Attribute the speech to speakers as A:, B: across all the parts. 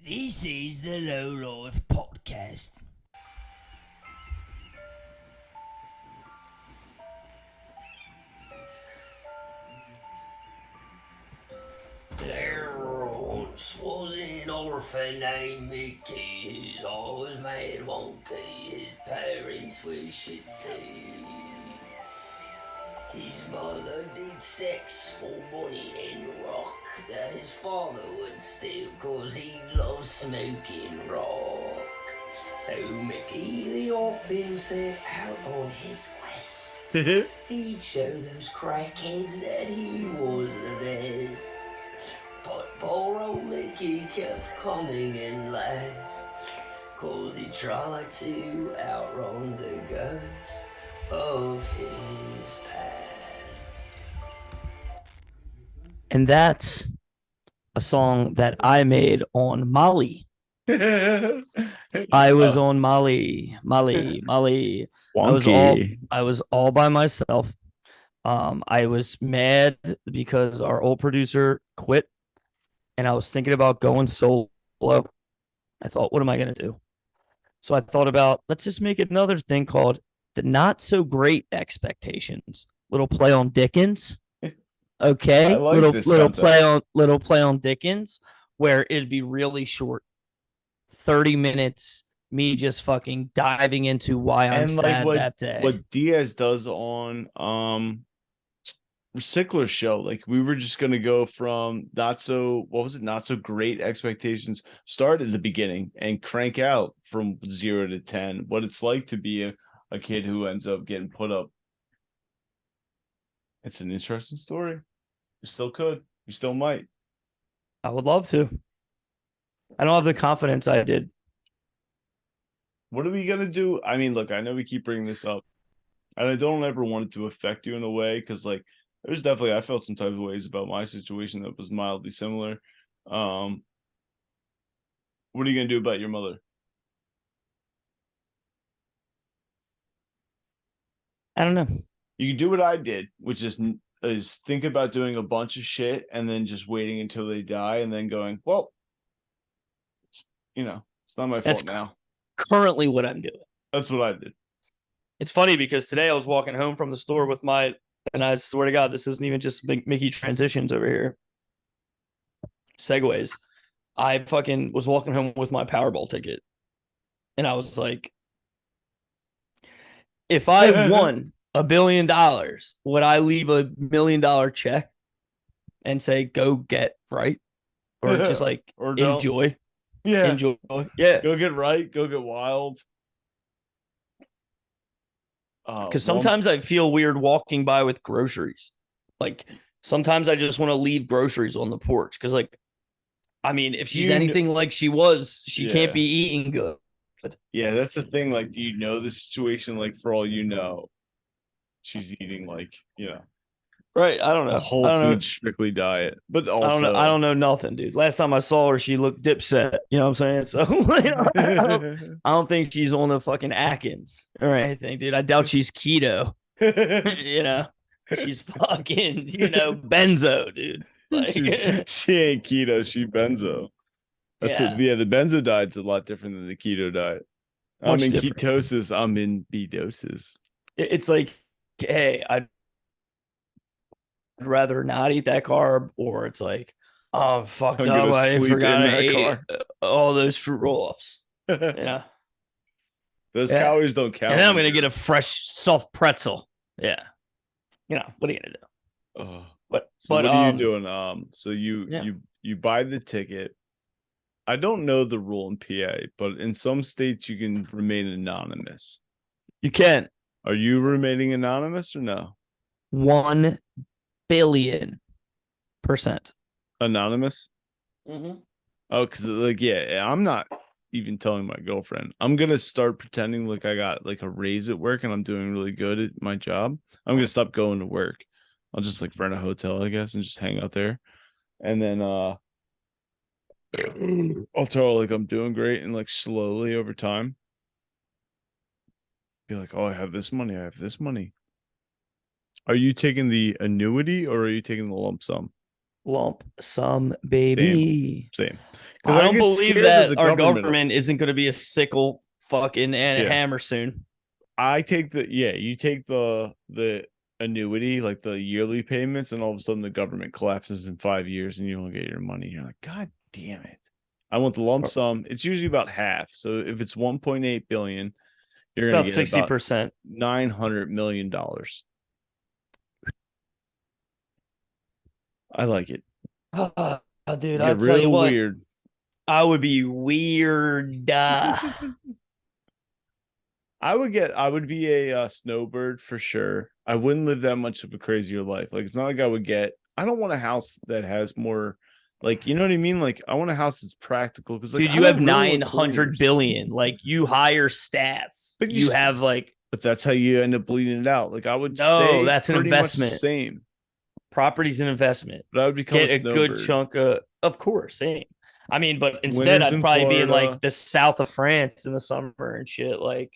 A: This is the Low Life Podcast. There once was an orphan named Mickey. His always made wonky. His parents wished it too. His mother did sex for money and rock that his father would steal cause he loved smoking rock. So Mickey the orphan set out on his quest. He'd show those crackheads that he was the best. But poor old Mickey kept coming in last, cause he tried to outrun the ghost of his past.
B: And that's a song that I made on Molly. I was on Molly.
C: Wonky.
B: I was all by myself. I was mad because our old producer quit, and I was thinking about going solo. I thought, what am I gonna do? So I thought about let's just make another thing called the Not So Great Expectations. Little play on Dickens. Okay,
C: I like this concept.
B: little play on Dickens, where it'd be really short, 30 minutes, me just fucking diving into why I'm
C: And like
B: sad that day.
C: what Diaz does on Recycler show, like we were just gonna go from not so great expectations, start at the beginning and crank out from 0 to 10 what it's like to be a kid who ends up getting put up. It's an interesting story. You still could, you still might.
B: I would love to. I don't have the confidence I did.
C: What are we gonna do? I mean, look, I know we keep bringing this up, and I don't ever want it to affect you in a way, because like there's definitely I felt some type of ways about my situation that was mildly similar. What are you gonna do about your mother?
B: I don't know.
C: You can do what I did, which is think about doing a bunch of shit and then just waiting until they die and then going, well, it's not my
B: That's
C: fault now.
B: currently what I'm doing.
C: That's what I did.
B: It's funny because today I was walking home from the store with and I swear to God, this isn't even just big Mickey transitions over here. Segways. I fucking was walking home with my Powerball ticket. And I was like, if I won $1 billion, would I leave $1 million check and say, go get right? Or just like
C: Or don't.
B: enjoy?
C: Yeah.
B: Enjoy. Yeah.
C: Go get right. Go get wild.
B: Because sometimes I feel weird walking by with groceries. Like sometimes I just want to leave groceries on the porch. Cause like, I mean, if she's anything like she was, she can't be eating good.
C: Yeah, that's the thing. Like, do you know the situation? Like, for all you know, she's eating like,
B: Right. I don't know.
C: a whole food strictly diet. But also,
B: I don't know nothing, dude. Last time I saw her, she looked dipset. You know what I'm saying? So I don't think she's on the fucking Atkins or anything, dude. I doubt she's keto. She's fucking, benzo, dude. Like,
C: she ain't keto, she benzo. That's
B: yeah.
C: it. Yeah, the benzo diet's a lot different than the keto diet. I'm in ketosis. I'm in B doses.
B: It's like, hey, I'd rather not eat that carb, or it's like, oh, fucked up. I forgot to eat all those fruit roll-ups. Yeah.
C: Those calories don't count.
B: And then I'm going to get a fresh, soft pretzel. Yeah. What are you going to do?
C: What are you doing? So you buy the ticket. I don't know the rule in PA, but in some states you can remain anonymous.
B: You can.
C: Are you remaining anonymous or no?
B: 1,000,000,000%
C: anonymous.
B: Mm-hmm.
C: Oh, because I'm not even telling my girlfriend. I'm gonna start pretending like I got like a raise at work and I'm doing really good at my job. I'm gonna stop going to work. I'll just like rent a hotel, I guess, and just hang out there. And then I'll tell her like I'm doing great, and like slowly over time be like, oh, I have this money. I have this money. Are you taking the annuity or are you taking the lump sum?
B: lump sum, baby.
C: Same. Because
B: I don't
C: get
B: believe
C: scared of
B: that
C: the
B: our government isn't going to be a sickle fucking and a
C: Yeah.
B: hammer soon.
C: I take you take the annuity, like the yearly payments, and all of a sudden the government collapses in 5 years and you don't get your money. You're like, God damn it. I want the lump sum. It's usually about half. So if it's 1.8 billion, you're
B: It's
C: gonna
B: about
C: get
B: 60%.
C: $900 million. I like it.
B: Dude,
C: You're
B: I'll tell you
C: real
B: what,
C: weird.
B: I would be weird.
C: I would be a snowbird for sure. I wouldn't live that much of a crazier life. Like, it's not like I don't want a house that has more, like, you know what I mean? Like, I want a house that's practical because, like,
B: Dude,
C: I
B: you have
C: don't really want
B: 900
C: corners.
B: billion. Like, you hire staff.
C: But
B: you have like,
C: but that's how you end up bleeding it out. Like, I would
B: no,
C: stay
B: that's an
C: pretty much the
B: investment.
C: same,
B: Property's an investment.
C: but I would become
B: Get
C: a
B: a good
C: snowbird.
B: chunk of course, same. I mean, but instead,
C: Winters
B: I'd
C: in
B: probably be in
C: Florida.
B: like the south of France in the summer and shit. Like,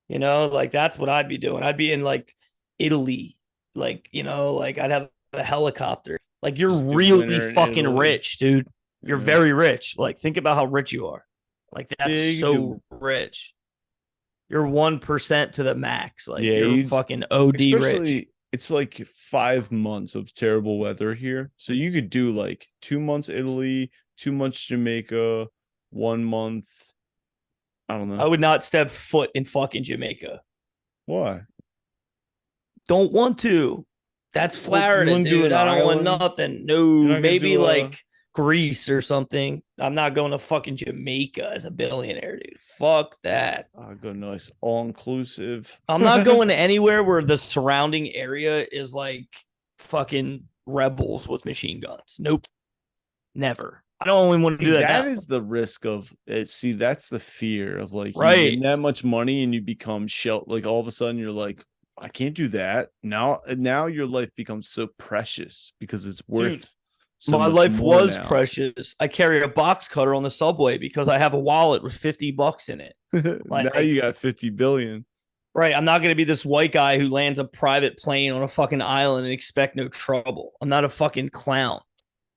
B: like that's what I'd be doing. I'd be in like Italy, like, like I'd have a helicopter. Like, you're
C: Just do
B: really
C: winter in
B: fucking
C: Italy.
B: rich, dude. You're
C: Yeah.
B: very rich. Like, think about how rich you are. Like, that's
C: Yeah, you
B: so rich. You're 1% to the max. Like,
C: Yeah,
B: you're fucking OD
C: especially
B: rich.
C: it's like 5 months of terrible weather here. So you could do like 2 months Italy, 2 months Jamaica, 1 month. I don't know.
B: I would not step foot in fucking Jamaica.
C: Why?
B: Don't want to. That's
C: Well, you
B: Florida,
C: wouldn't do
B: dude.
C: an
B: I don't want
C: island?
B: nothing.
C: You're
B: No,
C: not gonna
B: maybe
C: do
B: like Greece or something. I'm not going to fucking Jamaica as a billionaire, dude. Fuck that.
C: I'll go nice all inclusive.
B: I'm not going to anywhere where the surrounding area is like fucking rebels with machine guns. Nope. Never. I don't even want to do that.
C: That
B: now.
C: is the risk of it. See, that's the fear of like you
B: Right.
C: getting that much money and you become like all of a sudden you're like, I can't do that. Now your life becomes so precious because it's worth
B: Dude,
C: so
B: my
C: much
B: life
C: more
B: was
C: now.
B: precious. I carry a box cutter on the subway because I have a wallet with $50 in it. Like,
C: now you got 50 billion.
B: Right. I'm not going to be this white guy who lands a private plane on a fucking island and expect no trouble. I'm not a fucking clown.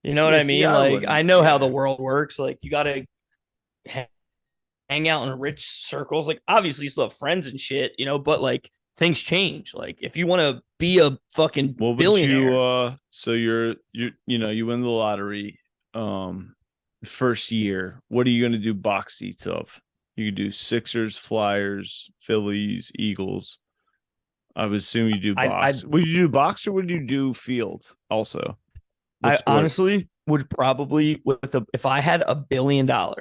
B: You know what I mean? Like, I know how the world works. Like, you got to hang out in rich circles. Like, obviously, you still have friends and shit, but like, things change. Like, if you want to be a fucking billionaire.
C: So you win the lottery first year. What are you going to do box seats of? You could do Sixers, Flyers, Phillies, Eagles. I would assume you do box. Would you do box or would you do field also?
B: I honestly would probably if I had $1 billion, right?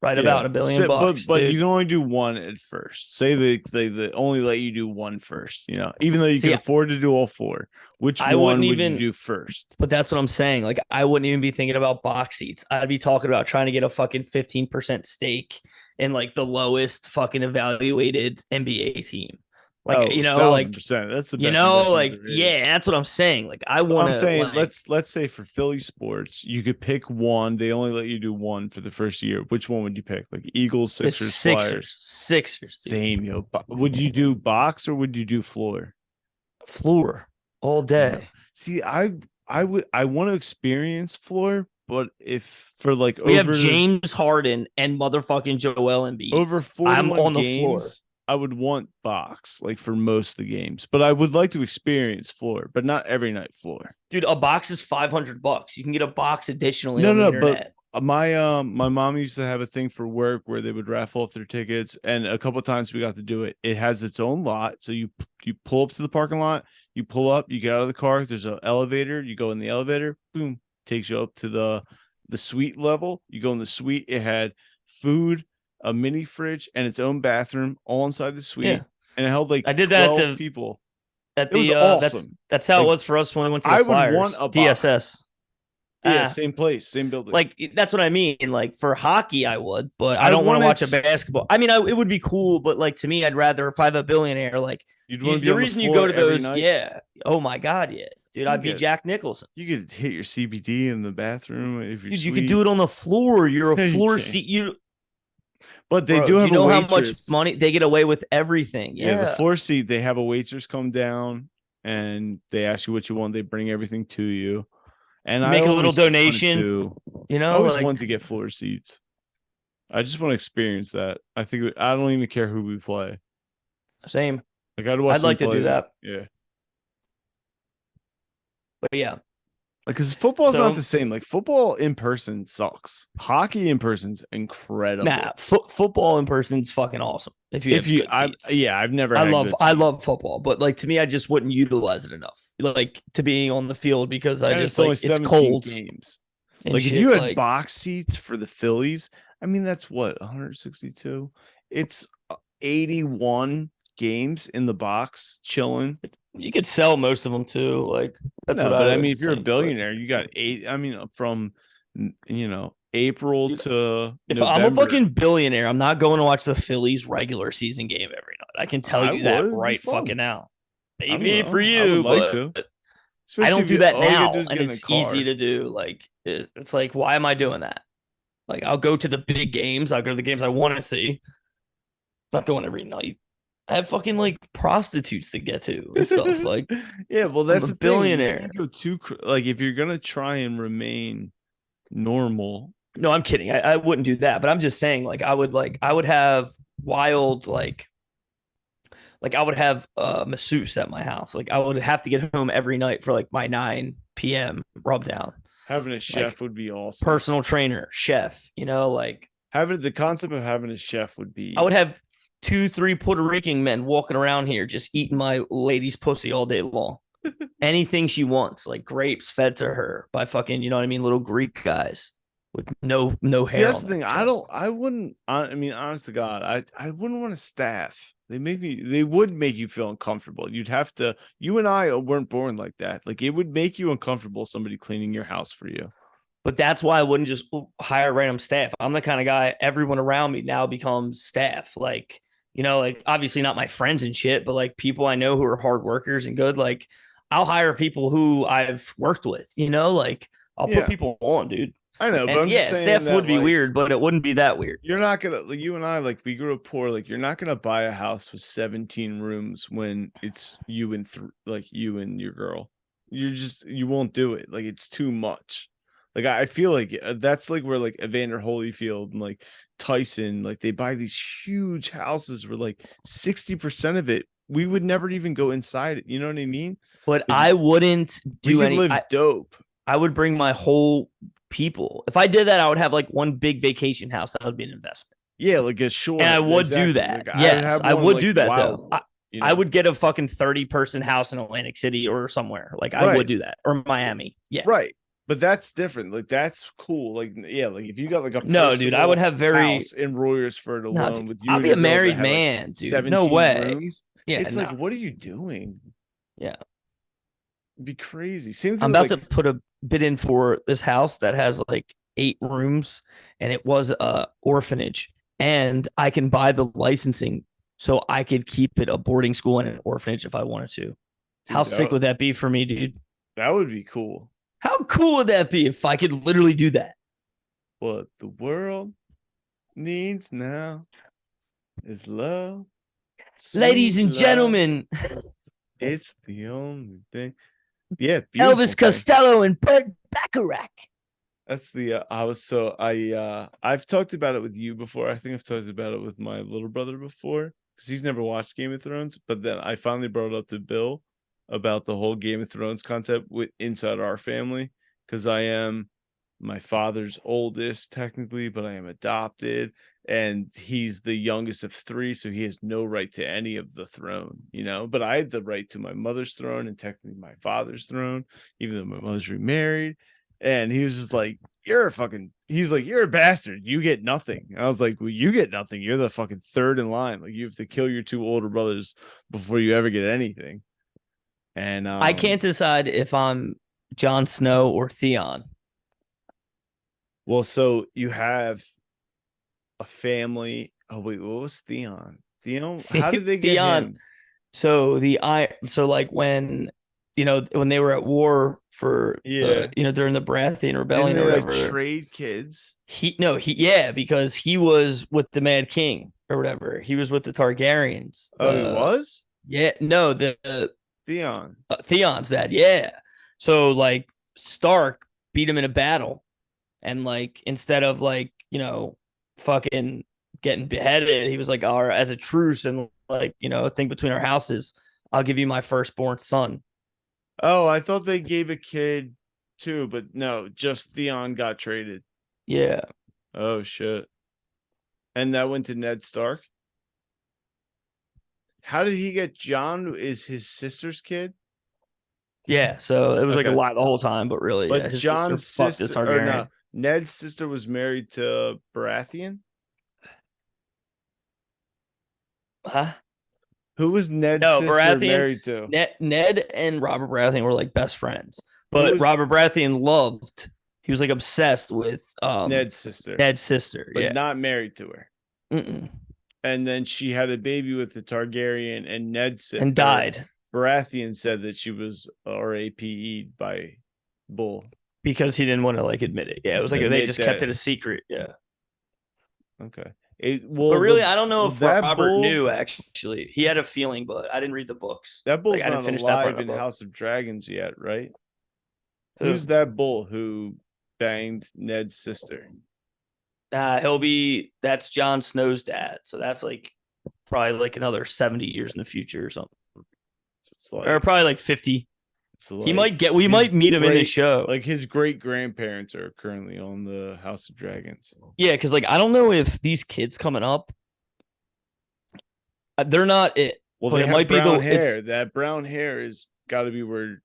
B: Yeah. About $1 billion bucks.
C: But you can only do one at first. Say they only let you do one first, even though you can afford to do all four. Which one would you do first?
B: But that's what I'm saying. Like, I wouldn't even be thinking about box seats. I'd be talking about trying to get a fucking 15% stake in like the lowest fucking evaluated NBA team. Like, like
C: 1,000%. That's the best.
B: Yeah, that's what I'm saying. Like, I want to.
C: I'm saying let's say for Philly sports, you could pick one. They only let you do one for the first year. Which one would you pick? Like Eagles, Sixers, Flyers.
B: Sixers. Dude.
C: Same, yo. Would you do box or would you do floor?
B: Floor all day.
C: Yeah. See, I want to experience floor, but if for like
B: we have James Harden and motherfucking Joel Embiid
C: over 41
B: I'm on the
C: games,
B: floor.
C: I would want box like for most of the games, but I would like to experience floor, but not every night floor.
B: Dude, a box is $500. You can get a box additionally on the internet.
C: But my mom used to have a thing for work where they would raffle off their tickets, and a couple of times we got to do it. It has its own lot, so you pull up to the parking lot, you pull up, you get out of the car. There's an elevator. You go in the elevator, boom, takes you up to the suite level. You go in the suite. It had food, a mini fridge, and its own bathroom all inside the suite. Yeah. And it held like
B: I did
C: 12
B: that
C: people.
B: It was awesome. That's how it was for us when we went to the Flyers.
C: I would want a
B: DSS.
C: Box. Yeah, same place, same building.
B: Like, that's what I mean. Like, for hockey, I would, but I don't want to watch a basketball. I mean, it would be cool, but like, to me, I'd rather, if I have a billionaire, like, the reason you go to those, oh my God, yeah. Dude, I'd be Jack Nicholson.
C: You could hit your CBD in the bathroom if you're. Dude,
B: you could do it on the floor. You're a floor seat.
C: But they do have
B: you know how much money they get away with everything. Yeah,
C: the floor seat, they have a waitress come down and they ask you what you want. They bring everything to you. And
B: Make a little
C: always wanted
B: donation,
C: to-
B: you
C: I
B: know,
C: always
B: like
C: wanted to get floor seats. I just want to experience that. I don't even care who we play.
B: same.
C: Like I'd watch
B: I'd
C: them
B: like to do
C: play-
B: that.
C: Yeah.
B: But yeah,
C: Because football's
B: So-
C: not the same. Like football in person sucks. Hockey in person's incredible.
B: nah, football in person is fucking awesome. If you have good seats.
C: I've never.
B: I
C: had
B: love
C: good
B: I
C: seats.
B: love football, but like to me, I just wouldn't utilize it enough, like to being on the field because I
C: And
B: just
C: it's only
B: like it's
C: 17
B: cold.
C: games.
B: and
C: Like if
B: shit,
C: you had
B: like,
C: box seats for the Phillies, I mean that's what 162. It's 81 games in the box chilling.
B: you could sell most of them too. Like that's
C: No,
B: what
C: but I
B: would
C: mean, if you're a
B: think, but
C: billionaire, you got eight. I mean, from April
B: Dude,
C: to
B: if I'm a fucking billionaire, I'm not going to watch the Phillies regular season game every night. I can tell
C: I
B: you that
C: would. It'd be
B: right
C: fun.
B: fucking now.
C: I don't
B: Maybe
C: know.
B: for
C: I
B: you,
C: would like
B: but
C: to.
B: I
C: Especially
B: don't
C: if
B: do
C: you-
B: that
C: all you gotta
B: now,
C: do is
B: and
C: get in a
B: it's easy
C: car.
B: to do. Like it's like, why am I doing that? Like I'll go to the big games. I'll go to the games I want to see. Not going every night. I have fucking like prostitutes to get to and stuff. Like
C: yeah, well, that's
B: a
C: the thing. You
B: billionaire.
C: can't go too like if you're gonna try and remain normal.
B: no, I'm kidding. I wouldn't do that, but I'm just saying, like, I would have wild, like I would have a masseuse at my house. Like I would have to get home every night for like my 9 p.m. rub down.
C: Having a chef would be awesome.
B: Personal trainer, chef, like
C: Having the concept of having a chef would be.
B: I would have 2-3 Puerto Rican men walking around here just eating my lady's pussy all day long. Anything she wants, like grapes fed to her by fucking, you know what I mean, little Greek guys with no
C: See,
B: hair.
C: that's
B: on
C: the
B: their
C: thing.
B: chest.
C: I wouldn't. I mean, honest to God, I wouldn't want to staff. They would make you feel uncomfortable. You'd have to. You and I weren't born like that. Like it would make you uncomfortable. Somebody cleaning your house for you.
B: But that's why I wouldn't just hire random staff. I'm the kind of guy, everyone around me now becomes staff. Like, like obviously not my friends and shit, but like people I know who are hard workers and good. Like I'll hire people who I've worked with, like I'll
C: Yeah.
B: put people on, dude.
C: I know, but
B: And
C: I'm
B: yeah,
C: just saying
B: staff
C: that,
B: would be
C: like,
B: weird, but it wouldn't be that weird.
C: You're not gonna. Like, you and I, like we grew up poor. Like you're not gonna buy a house with 17 rooms when it's you and you and your girl. You won't do it. Like it's too much. Like I feel like that's like where like Evander Holyfield and like Tyson, like they buy these huge houses where like 60% of it we would never even go inside it. You know what I mean?
B: But
C: Like,
B: I wouldn't
C: We
B: do
C: could
B: any.
C: live dope.
B: I would bring my whole people. If I did that, I would have like one big vacation house. That would be an investment.
C: Yeah, like a short.
B: And I would do that. Yes, I would do that though. I would get a fucking 30-person house in Atlantic City or somewhere. Like I
C: Right.
B: would do that. Or Miami. Yeah.
C: Right. But that's different. Like that's cool. Like yeah, like if you got like a
B: No, dude, I would have very
C: house in Royersford alone
B: no, dude,
C: with you.
B: I'll
C: and
B: be
C: your
B: a
C: girl that
B: married
C: had, like,
B: man, dude.
C: 17
B: No way.
C: rooms.
B: Yeah,
C: It's
B: no.
C: like, what are you doing?
B: Yeah.
C: It'd be crazy. Same thing.
B: I'm
C: with,
B: about to put a bid in for this house that has like 8 rooms and it was a orphanage. And I can buy the licensing so I could keep it a boarding school and an orphanage if I wanted to.
C: Dude,
B: How
C: that
B: sick
C: would-
B: would that be for me, dude?
C: that would be cool.
B: How cool would that be if I could literally do that?
C: What the world needs now is love.
B: Ladies
C: sweet
B: and
C: love.
B: gentlemen,
C: It's the only thing. Yeah,
B: Elvis
C: beautiful thing.
B: Costello and Burt Bacharach.
C: That's the I've talked about it with you before. I think I've talked about it with my little brother before because he's never watched Game of Thrones. But then I finally brought it up to Bill about the whole Game of Thrones concept inside our family because I am my father's oldest technically, but I am adopted, and he's the youngest of 3, so he has no right to any of the throne, But I had the right to my mother's throne and technically my father's throne, even though my mother's remarried. And he was just like, you're a bastard. You get nothing. And I was like, well, you get nothing. You're the fucking third in line. Like you have to kill your 2 older brothers before you ever get anything. And
B: I can't decide if I'm Jon Snow or Theon.
C: Well, so you have a family. Oh wait, what was Theon? Theon? How did they get
B: Theon.
C: him?
B: So like when when they were at war for during the Baratheon rebellion
C: Didn't
B: or
C: they
B: whatever.
C: like trade kids?
B: Because he was with the Mad King or whatever. He was with the Targaryens.
C: Oh, he was?
B: Yeah, no, the
C: Theon.
B: Theon's dad. Yeah. So like Stark beat him in a battle. And like, instead of like, fucking getting beheaded, he was like, all right, as a truce and like, a thing between our houses, I'll give you my firstborn son.
C: Oh, I thought they gave a kid too, but no, just Theon got traded.
B: Yeah.
C: Oh shit. And that went to Ned Stark. How did he get John? Is his sister's kid?
B: Yeah. So it was like a
C: Okay.
B: lie the whole time, but really,
C: But
B: yeah, his
C: John's
B: sister fucked the
C: sister, or no,
B: Targaryen.
C: Ned's sister was married to Baratheon.
B: Huh?
C: Who was Ned's
B: No,
C: sister
B: Baratheon,
C: married to?
B: Ned and Robert Baratheon were like best friends.
C: Who
B: But
C: was
B: Robert Baratheon he was like obsessed with
C: Ned's sister,
B: Ned's sister.
C: but
B: Yeah.
C: not married to her.
B: Mm-mm.
C: And then she had a baby with the Targaryen, and
B: And died
C: Baratheon said that she was RAPE'd by Bull.
B: because he didn't want to like admit it. Yeah, it was like they
C: Admit
B: just kept
C: that.
B: it a secret. Yeah.
C: Okay.
B: But really, I don't know if
C: that
B: Robert
C: Bull,
B: knew actually. He had a feeling, but I didn't read the books.
C: that Bull's
B: Like, I didn't
C: not
B: finish that part
C: alive
B: of the
C: in
B: book.
C: House of Dragons yet, right?
B: Who?
C: Who's that Bull who banged Ned's sister?
B: That's Jon Snow's dad. So that's like probably like another 70 years in the future or something.
C: It's like,
B: Or probably like 50.
C: we
B: might meet him in the show.
C: Like his great grandparents are currently on the House of Dragons.
B: Yeah, because like I don't know if these kids coming up, they're not it.
C: Well,
B: but
C: they
B: it
C: have
B: might be
C: brown hair. That brown hair is got to be where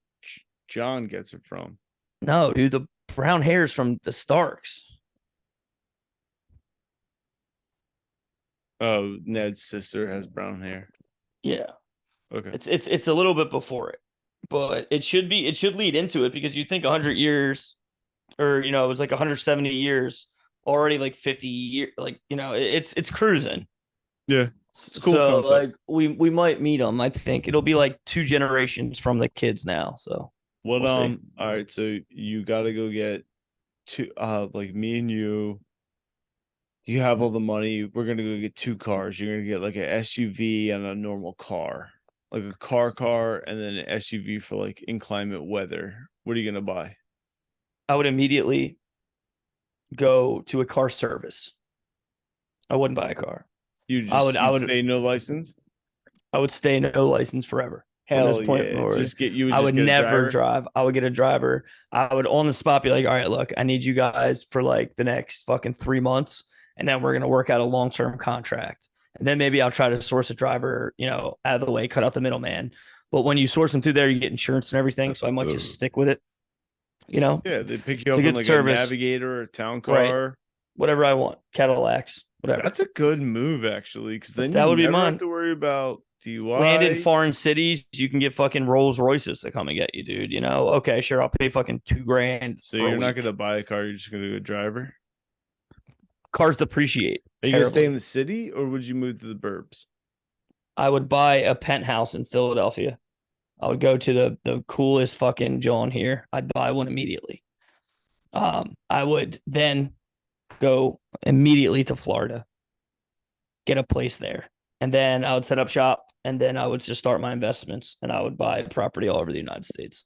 C: John gets it from.
B: No, dude, the brown hair is from the Starks.
C: Oh, Ned's sister has brown hair.
B: Yeah.
C: Okay.
B: It's a little bit before it, but it should lead into it because you think 100 years, or it was like 170 years already, like 50 years, like it's cruising.
C: Yeah, it's a cool
B: so
C: concept.
B: like we might meet them. I think it'll be like 2 generations from the kids now. So
C: what
B: we'll see.
C: all right, so you got to go get two, like me and you have all the money. We're gonna go get 2 cars. You're gonna get like an SUV and a normal car, like a car, and then an SUV for like inclement weather. What are you gonna buy?
B: I would immediately go to a car service. I wouldn't buy a car.
C: I would stay no license.
B: I would stay no license forever.
C: Hell
B: this point
C: yeah!
B: forward.
C: Just get you.
B: I would never drive. I would get a driver. I would on the spot be like, all right, look, I need you guys for like the next fucking 3 months, and then we're gonna work out a long-term contract. And then maybe I'll try to source a driver, out of the way, cut out the middleman. But when you source them through there, you get insurance and everything. So I might just stick with it.
C: Yeah, they pick you up in like service. A Navigator or a town car.
B: Right. Whatever I want. Cadillacs. Whatever.
C: That's a good move, actually, because then
B: that would be mine.
C: Have to worry about DUI.
B: Land in foreign cities, you can get fucking Rolls Royces to come and get you, dude. Okay, sure, I'll pay fucking $2,000.
C: So you're not gonna buy a car; you're just gonna go driver.
B: Cars depreciate.
C: Are you gonna stay in the city, or would you move to the burbs?
B: I would buy a penthouse in Philadelphia. I would go to the coolest fucking John here. I'd buy one immediately. I would then go immediately to Florida, get a place there, and then I would set up shop, and then I would just start my investments, and I would buy property all over the United States.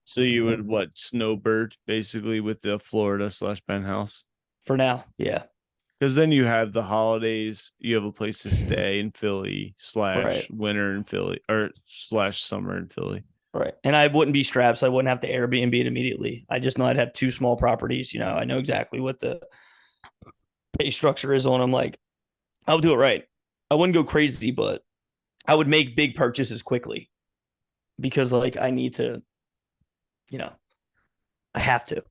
C: So you would snowbird basically with the Florida / penthouse
B: for now, yeah.
C: Because then you have the holidays, you have a place to stay in Philly / winter in Philly or / summer in Philly.
B: Right. And I wouldn't be strapped, so I wouldn't have to Airbnb it immediately. I just know I'd have 2 small properties. I know exactly what the pay structure is on them. Like, I would do it right. I wouldn't go crazy, but I would make big purchases quickly because, like, I need to, I have to.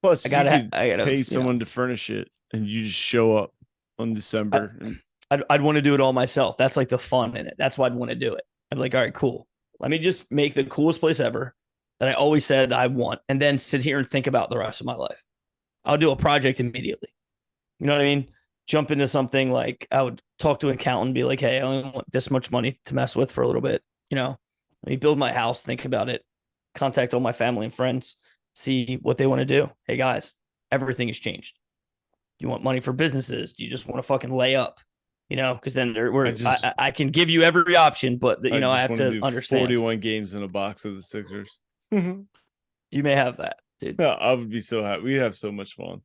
C: Plus, I gotta pay someone to furnish it, and you just show up on December.
B: I'd want to do it all myself. That's like the fun in it. That's why I'd want to do it. I'd be like, all right, cool. Let me just make the coolest place ever that I always said I want, and then sit here and think about the rest of my life. I'll do a project immediately. You know what I mean? Jump into something like I would talk to an accountant and be like, hey, I only want this much money to mess with for a little bit. Let me build my house, think about it, contact all my family and friends, see what they want to do. Hey, guys, everything has changed. Do you want money for businesses? Do you just want to fucking lay up? Because then I can give you every option, but I have to understand.
C: 41 games in a box of the Sixers.
B: You may have that. dude.
C: No, I would be so happy. We'd have so much fun.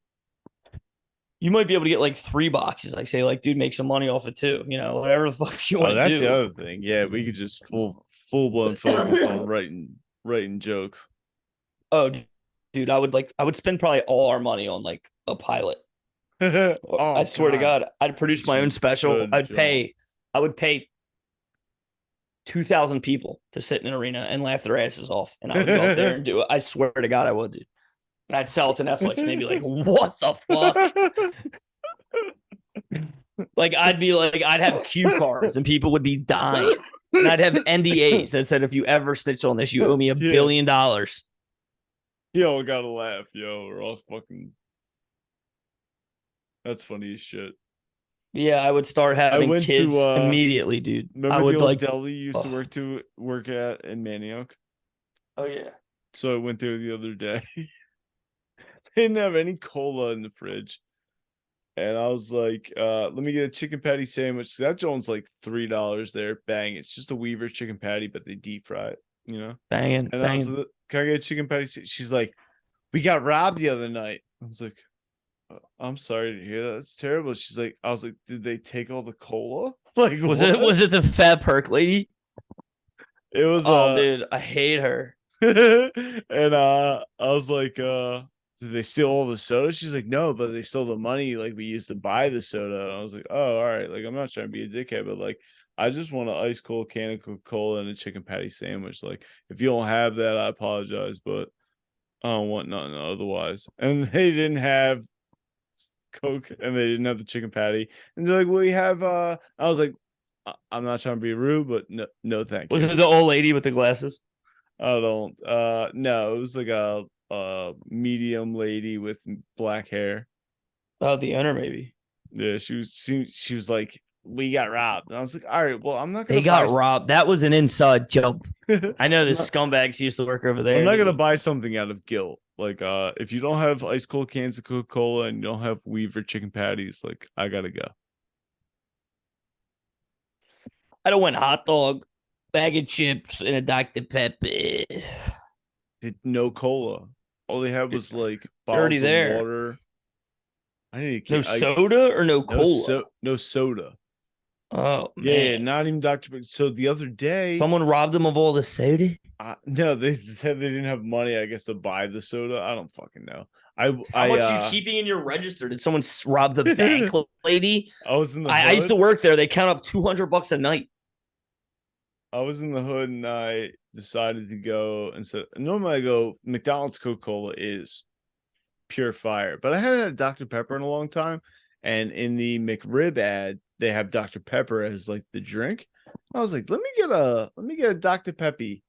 B: You might be able to get like 3 boxes. Like say, like, dude, make some money off it too. You know, whatever the fuck you want
C: Oh,
B: to
C: that's the
B: do.
C: other thing. Yeah, we could just full blown focus on writing jokes.
B: Oh, dude, I would spend probably all our money on like a pilot.
C: Oh,
B: I swear to God, I'd produce my own special.
C: Good
B: I would pay 2,000 people to sit in an arena and laugh their asses off, and I would go up there and do it. I swear to God, I would, dude. And I'd sell it to Netflix, and they'd be like, "What the fuck?" Like I'd have cue cards, and people would be dying, and I'd have NDAs that said, "If you ever snitch on this, you owe me $1 billion."
C: Yo, gotta laugh, yo. We're all fucking. That's funny as shit.
B: Yeah, I would start having
C: went
B: kids
C: to,
B: immediately, dude.
C: Remember
B: I would
C: the old
B: like.
C: deli you used to work at in Manioc?
B: Oh yeah.
C: So I went there the other day. They didn't have any cola in the fridge. And I was like, let me get a chicken patty sandwich. That joint's like $3 there. Bang. It's just a Weaver chicken patty, but they deep fry it, you know?
B: Banging,
C: And I was
B: banging.
C: like, can I get a chicken patty? She's like, we got robbed the other night. I was like, I'm sorry to hear that. That's terrible. She's like, I was like, did they take all the cola? Like,
B: Was
C: what?
B: it the fat perk lady?
C: It was
B: Oh, dude, I hate her.
C: and I was like, did they steal all the soda? She's like, no, but they stole the money like we used to buy the soda. And I was like, oh, all right. Like, I'm not trying to be a dickhead, but like, I just want an ice cold can of Coca-Cola and a chicken patty sandwich. Like, if you don't have that, I apologize, but I don't want nothing otherwise. And they didn't have Coke and they didn't have the chicken patty. And they're like, we have I was like, I'm not trying to be rude, but no, thank you.
B: Was it the old lady with the glasses?
C: I don't no, it was like a medium lady with black hair.
B: Oh, the owner maybe.
C: Yeah, she was like, we got robbed. And I was like, all right, well, I'm not gonna
B: They got robbed. That was an inside joke. I know the
C: not-
B: scumbags used to work over there.
C: I'm not gonna buy something out of guilt. Like, if you don't have ice cold cans of Coca-Cola and you don't have Weaver chicken patties, like, I gotta go.
B: I don't want hot dog, bag of chips, and a Dr. Pepper.
C: Did no cola. All they had was like bottles
B: already
C: of
B: there.
C: water. I need
B: No soda or no cola?
C: No soda.
B: Oh,
C: Yeah,
B: man.
C: not even Dr. Pepper. So the other day,
B: Someone robbed them of all the soda?
C: no, they said they didn't have money, I guess, to buy the soda. I don't fucking know.
B: How much are you keeping in your register? Did someone rob the bank lady?
C: I was in the
B: I used to
C: hood.
B: work there. They count up $200 a night.
C: I was in the hood and I decided to go and said, normally I go, McDonald's Coca-Cola is pure fire, but I hadn't had Dr. Pepper in a long time. And in the McRib ad, they have Dr. Pepper as like the drink. I was like, let me get a Dr. Peppy.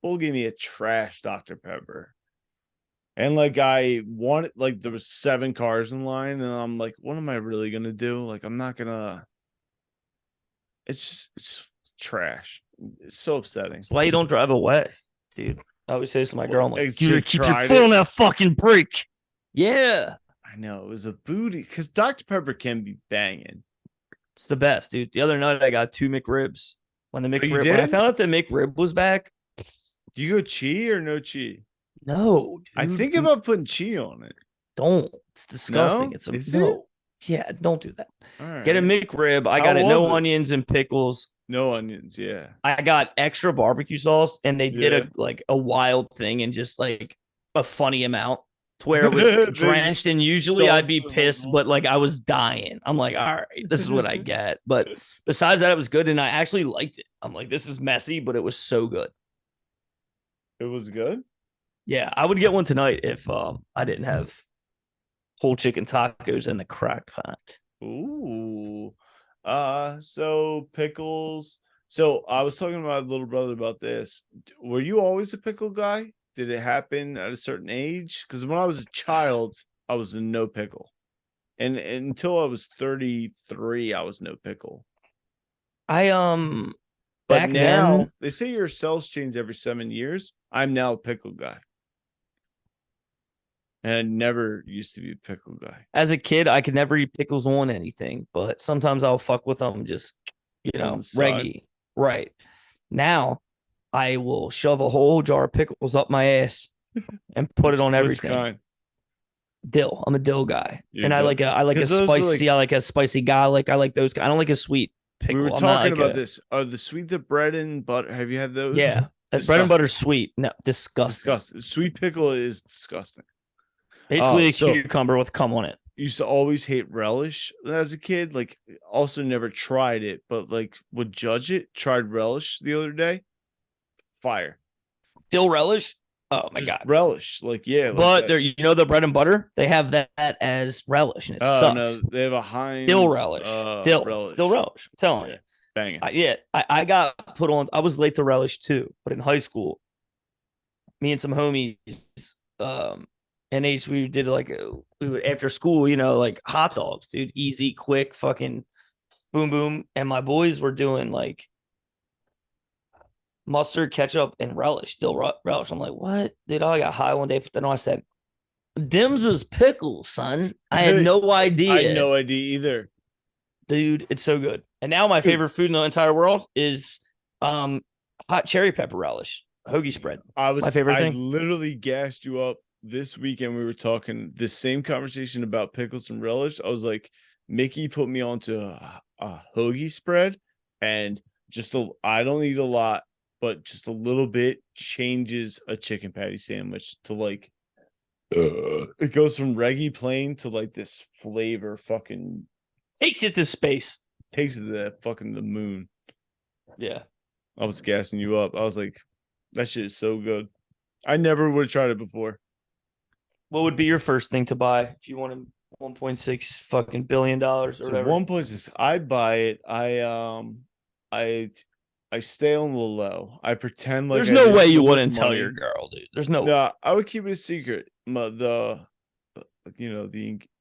C: Bull gave me a trash Dr. Pepper. And like I wanted, like there was 7 cars in line, and I'm like, what am I really gonna do? Like, I'm not gonna. It's trash. It's so upsetting.
B: That's why you don't drive away, dude. I always say this to my girl, I'm like,
C: It's you
B: keep your
C: tried
B: foot
C: it?
B: on that fucking brake. Yeah.
C: I know it was a booty because Dr. Pepper can be banging.
B: It's the best, dude. The other night I got 2 McRibs. When the
C: you
B: McRib, when I
C: did?
B: found out the McRib was back,
C: Do you go chi or no chi?
B: no, dude,
C: I think about putting chi on it.
B: don't. It's disgusting.
C: No?
B: It's a
C: Is
B: no.
C: it?
B: Yeah, don't do that.
C: All right.
B: Get a McRib. I
C: How
B: got it. No
C: was it?
B: onions and pickles.
C: No onions. Yeah.
B: I got extra barbecue sauce, and they did
C: Yeah.
B: a wild thing and just like a funny amount to where it was
C: They
B: drenched. And usually I'd be
C: dumped it
B: pissed,
C: on.
B: but like I was dying. I'm like, all right, this is what I get. But besides that, it was good, and I actually liked it. I'm like, this is messy, but it was so good.
C: It was good.
B: Yeah, I would get one tonight if I didn't have whole chicken tacos in the crock pot.
C: Ooh. So pickles. So I was talking to my little brother about this. Were you always a pickle guy? Did it happen at a certain age? Because when I was a child, I was a no pickle. And until I was 33, I was no pickle.
B: I
C: But
B: back
C: now
B: then,
C: they say your cells change every 7 years. I'm now a pickle guy. And I never used to be a pickle guy.
B: as a kid, I could never eat pickles on anything, but sometimes I'll fuck with them just,
C: On the side.
B: reggie. Right. Now, I will shove a whole jar of pickles up my ass and put it on
C: Which
B: everything.
C: kind?
B: Dill. I'm a dill guy,
C: You're
B: and I
C: dill.
B: like a
C: 'Cause those are,
B: spicy.
C: like-
B: I like a spicy garlic. I like those. I don't like a sweet pickle.
C: We were
B: I'm not
C: talking
B: like
C: about
B: a-
C: this. Are the sweet the bread and butter? Have you had those?
B: Yeah, bread and
C: Disgusting.
B: butter sweet. No, disgusting.
C: Disgusting. Sweet pickle is disgusting.
B: Basically, a
C: so-
B: cucumber with cum on it.
C: Used to always hate relish as a kid. Like, also never tried it, but like would judge it. Tried relish the other day. Fire.
B: Dill relish. Oh my
C: Just
B: god!
C: relish. Like, yeah. Like
B: But
C: that.
B: they're the bread and butter. They have that as relish, and it
C: Oh
B: sucks.
C: no, they have a Heinz
B: Dill relish. Dill
C: relish.
B: Still relish. I'm telling
C: Yeah.
B: you.
C: Banging.
B: I got put on. I was late to relish too, but in high school, me and some homies, NH, we did we would after school, like hot dogs, dude, easy, quick, fucking boom, boom. And my boys were doing like mustard, ketchup, and relish, still relish. I'm like, what? Dude, I got high one day, but then I said, Dim's is pickles, son. I had no idea.
C: I had no idea either.
B: Dude, it's so good. And now my favorite food in the entire world is hot cherry pepper relish, hoagie spread. My favorite thing.
C: I literally gassed you up this weekend. We were talking the same conversation about pickles and relish. I was like, Mickey put me onto a hoagie spread, and I don't eat a lot, but just a little bit changes a chicken patty sandwich to like it goes from reggae plain to like this flavor fucking
B: Takes it to space.
C: takes it to that fucking the moon.
B: Yeah.
C: I was gassing you up. I was like, that shit is so good. I never would have tried it before.
B: What would be your first thing to buy if you wanted $1.6 fucking billion or
C: So
B: whatever?
C: one place is I buy it. I stay on the low. I pretend like
B: There's
C: I
B: no
C: didn't
B: way you
C: lose
B: wouldn't tell
C: money.
B: your girl, dude. There's no way.
C: No, I would keep it a secret. The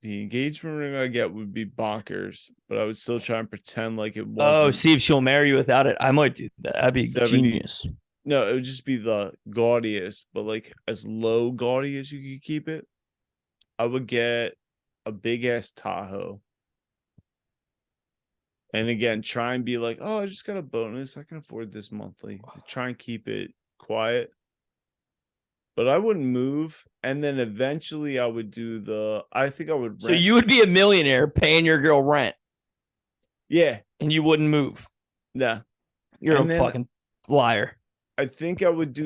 C: engagement ring I get would be bonkers, but I would still try and pretend like it wasn't.
B: Oh, see if she'll marry you without it. I might do that. That'd be
C: 70.
B: genius.
C: No, it would just be the gaudiest, but like as low gaudy as you could keep it. I would get a big ass Tahoe. And again, try and be like, oh, I just got a bonus. I can afford this monthly. Try and keep it quiet. But I wouldn't move. And then eventually I would I think I would rent.
B: So you would be a millionaire paying your girl rent
C: Yeah.
B: and you wouldn't move.
C: Nah.
B: You're
C: And
B: a
C: then-
B: fucking liar.
C: I think I would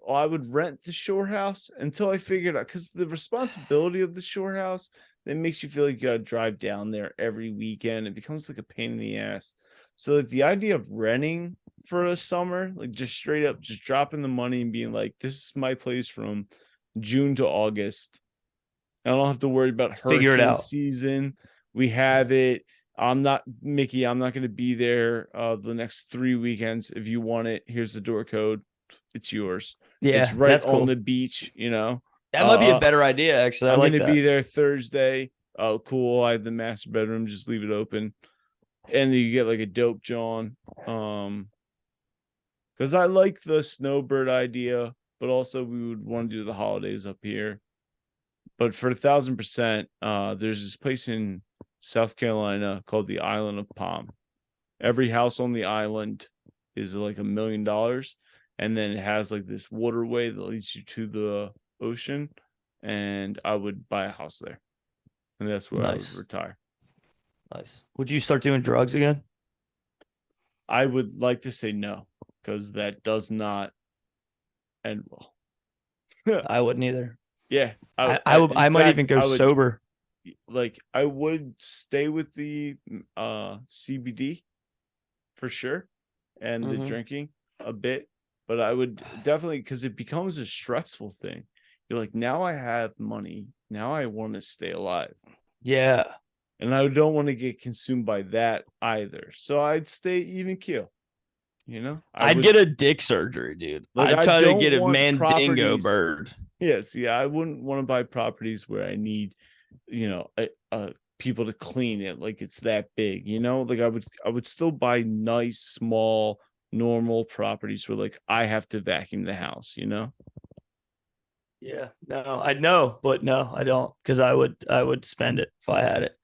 C: I would rent the shore house until I figured out, because the responsibility of the shore house, that makes you feel like you gotta drive down there every weekend. It becomes like a pain in the ass. So like the idea of renting for a summer, like just straight up just dropping the money and being like, this is my place from June to August. I don't have to worry about
B: Figure it
C: hurricane
B: out.
C: season. We have it. I'm not going to be there the next 3 weekends. If you want it, here's the door code. It's yours.
B: Yeah,
C: It's right
B: that's
C: on
B: cool.
C: the beach,
B: That might be a better idea, actually. I
C: I'm
B: like
C: going to
B: that.
C: be there Thursday. Oh, cool. I have the master bedroom. Just leave it open. And then you get like a dope John. Because I like the snowbird idea, but also we would want to do the holidays up here. But for 1,000%, there's this place in South Carolina called the Island of Palm. Every house on the island is like $1 million, and then it has like this waterway that leads you to the ocean. And I would buy a house there, and that's where I
B: Nice.
C: would retire.
B: Nice. Would you start doing drugs again?
C: I would like to say no, because that does not end well.
B: I wouldn't either.
C: Yeah,
B: I would.
C: in
B: I might
C: fact,
B: even go
C: I would-
B: sober.
C: Like I would stay with the CBD for sure, and the
B: Mhm.
C: drinking a bit, but I would definitely, because it becomes a stressful thing. You're like, now I have money, now I want to stay alive,
B: Yeah.
C: and I don't want to get consumed by that either. So I'd stay even keel.
B: I'd get a dick surgery, dude.
C: Like,
B: I'd
C: I
B: try to
C: don't
B: get a
C: want
B: mandingo
C: properties-
B: bird.
C: Yes, yeah, I wouldn't want to buy properties where I need, people to clean it, like it's that big, Like I would still buy nice, small, normal properties where like I have to vacuum the house,
B: Yeah. No, I know, but no, I don't, because I would spend it if I had it.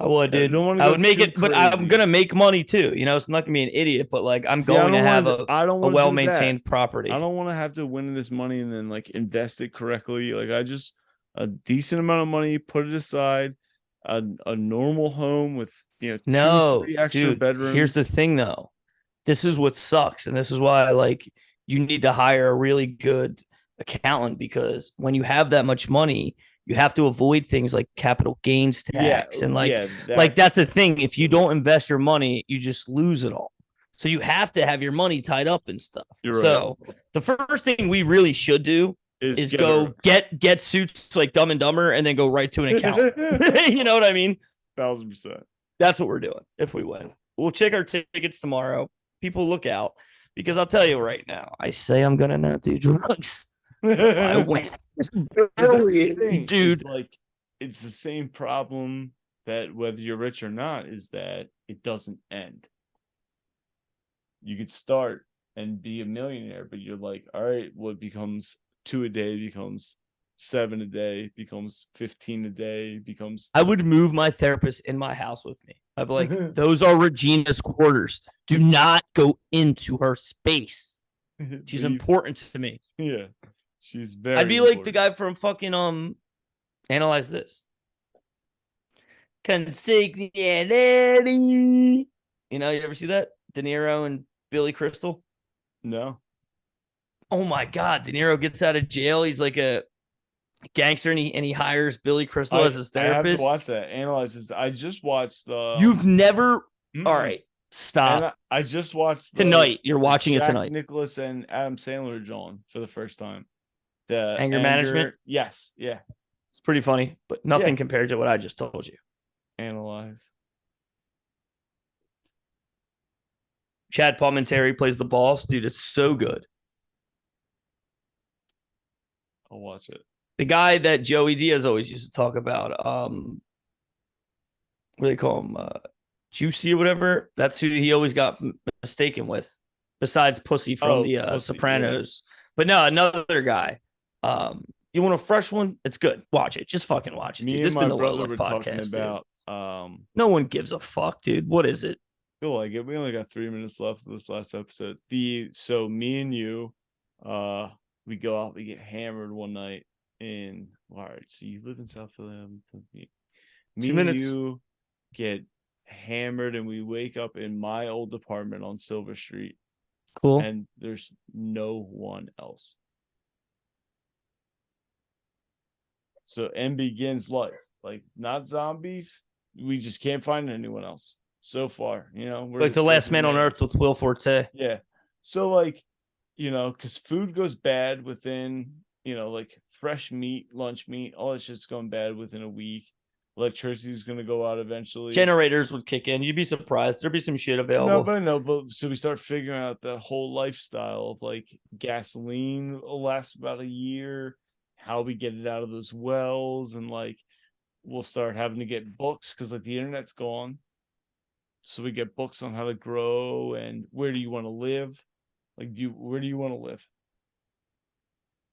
B: I would,
C: I
B: dude.
C: don't want to
B: I
C: go
B: would make
C: too
B: it, but I'm
C: crazy.
B: gonna make money too. You know, it's not gonna be an idiot, but like I'm
C: See, I
B: going to
C: don't
B: have
C: want to. I don't
B: a
C: want to
B: well
C: do that.
B: maintained
C: I
B: property.
C: don't want to have to win this money and then like invest it correctly. Like I just a decent amount of money, put it aside, a normal home with two,
B: No,
C: 3 extra
B: dude. Here's the
C: bedrooms.
B: thing, though. This is what sucks, and this is why like you need to hire a really good accountant because when you have that much money, you have to avoid things like capital gains
C: Yeah,
B: tax and
C: yeah,
B: that's the thing. If you don't invest your money, you just lose it all. So you have to have your money tied up and stuff.
C: You're right.
B: So the first thing we really should do is go get suits like Dumb and Dumber and then go right to an accountant. You know what I mean?
C: 1,000%.
B: That's what we're doing if we win. We'll check our tickets tomorrow. People look out because I'll tell you right now, I say I'm going to not do drugs. I win. Dude.
C: Like, it's the same problem that whether you're rich or not is that it doesn't end. You could start and be a millionaire, but you're like, all right, what becomes 2 a day becomes 7 a day, becomes 15 a day, becomes.
B: I would move my therapist in my house with me. I'd be like, those are Regina's quarters. Do not go into her space. She's important to me.
C: Yeah. She's very
B: I'd be
C: important.
B: like the guy from fucking Analyze This. Consigliere. You know, you ever see that? De Niro and Billy Crystal?
C: No.
B: Oh my God. De Niro gets out of jail. He's like a gangster and he hires Billy Crystal as his therapist.
C: I have to watch that. Analyze This. I just watched
B: You've never. All right. Stop.
C: And I just watched
B: tonight. You're watching it tonight.
C: Nicholas and Adam Sandler John for the first time. The
B: Anger Management.
C: Yes. Yeah.
B: It's pretty funny, but nothing compared to what I just told you.
C: Analyze.
B: Chad Palminteri plays the boss. Dude, it's so good.
C: I'll watch it.
B: The guy that Joey Diaz always used to talk about, what do they call him? Juicy or whatever. That's who he always got mistaken with, besides Pussy from the Sopranos. Yeah. But no, another guy. You want a fresh one? It's good. Watch it. Just fucking watch it.
C: Me
B: dude.
C: and my brother were talking about.
B: No one gives a fuck, dude. What is it?
C: I feel like it. We only got 3 minutes left of this last episode. So me and you, we go out. We get hammered one night. All right, so you live in South Philly. Me
B: 2 minutes.
C: And you get hammered, and we wake up in my old apartment on Silver Street.
B: Cool.
C: And there's no one else. So and begins life. Like not zombies. We just can't find anyone else so far. We're
B: like the last man on earth with Will Forte.
C: Yeah. So like, because food goes bad within, like fresh meat, lunch meat, all that shit's going bad within a week. Electricity is going to go out eventually.
B: Generators would kick in. You'd be surprised. There'd be some shit available.
C: But so we start figuring out that whole lifestyle of like gasoline will last about a year, how we get it out of those wells, and like we'll start having to get books because like the internet's gone. So we get books on how to grow and where do you want to live? Like where do you want to live?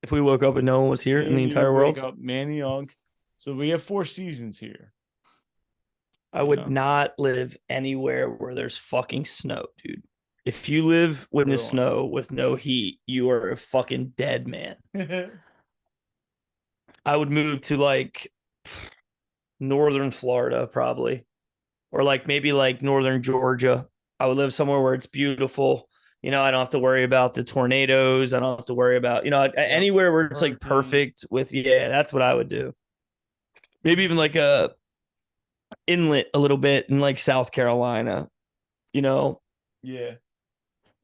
B: If we woke up and no one was here in the entire world?
C: Wake up, Manayunk. So we have 4 seasons here.
B: I would not live anywhere where there's fucking snow, dude. If you live in the snow with no heat, you are a fucking dead man. I would move to like northern Florida, probably. Or like maybe like northern Georgia. I would live somewhere where it's beautiful. I don't have to worry about the tornadoes. I don't have to worry about, anywhere where it's like perfect with, that's what I would do. Maybe even like a inlet a little bit in like South Carolina,
C: Yeah.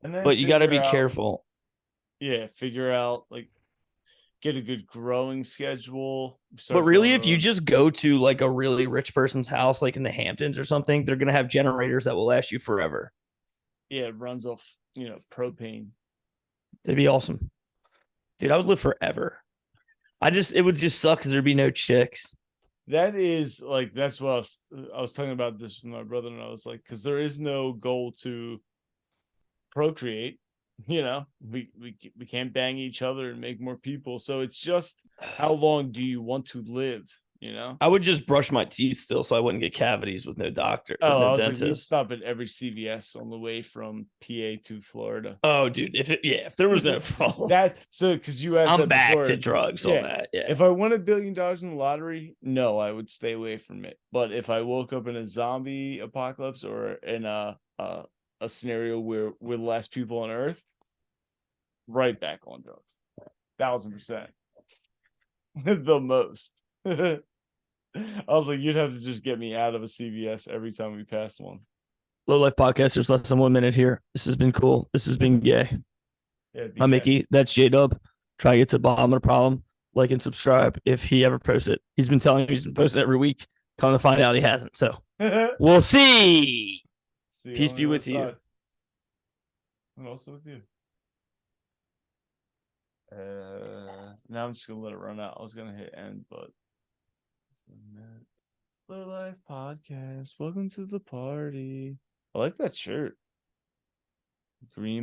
B: And then but you got to be careful.
C: Yeah. Figure out like, get a good growing schedule.
B: But really, if you just go to like a really rich person's house, like in the Hamptons or something, they're going to have generators that will last you forever.
C: Yeah. It runs off, propane.
B: It'd be awesome. Dude, I would live forever. It would just suck because there'd be no chicks.
C: That is like, that's what I was talking about this with my brother, and I was like, because there is no goal to procreate. We can't bang each other and make more people. So it's just how long do you want to live? you know?
B: I would just brush my teeth still so I wouldn't get cavities with no doctor, with
C: Oh, I
B: no
C: was like, we
B: dentist.
C: stop at every CVS on the way from PA to Florida.
B: Oh, dude, if there was no problem,
C: That so because you asked
B: I'm
C: that
B: back
C: before,
B: to drugs on
C: yeah.
B: that. Yeah.
C: If I won $1 billion in the lottery, no, I would stay away from it. But if I woke up in a zombie apocalypse or in a scenario where we're the last people on Earth, right back on drugs, 1,000%, the most. I was like, you'd have to just get me out of a CVS every time we passed one.
B: Low Life Podcast. There's less than 1 minute here. This has been cool. This has been gay.
C: Yeah,
B: I'm Mickey. That's J Dub. Try to get to the bottom of the problem. Like and subscribe if he ever posts it. He's been telling me he's been posting every week. Come to find out he hasn't. So we'll see.
C: See
B: Peace
C: on
B: be
C: the
B: with
C: other
B: you.
C: side. And also with you. Now I'm just gonna let it run out. I was gonna hit end, but Low Life Podcast. Welcome to the party. I like that shirt. Green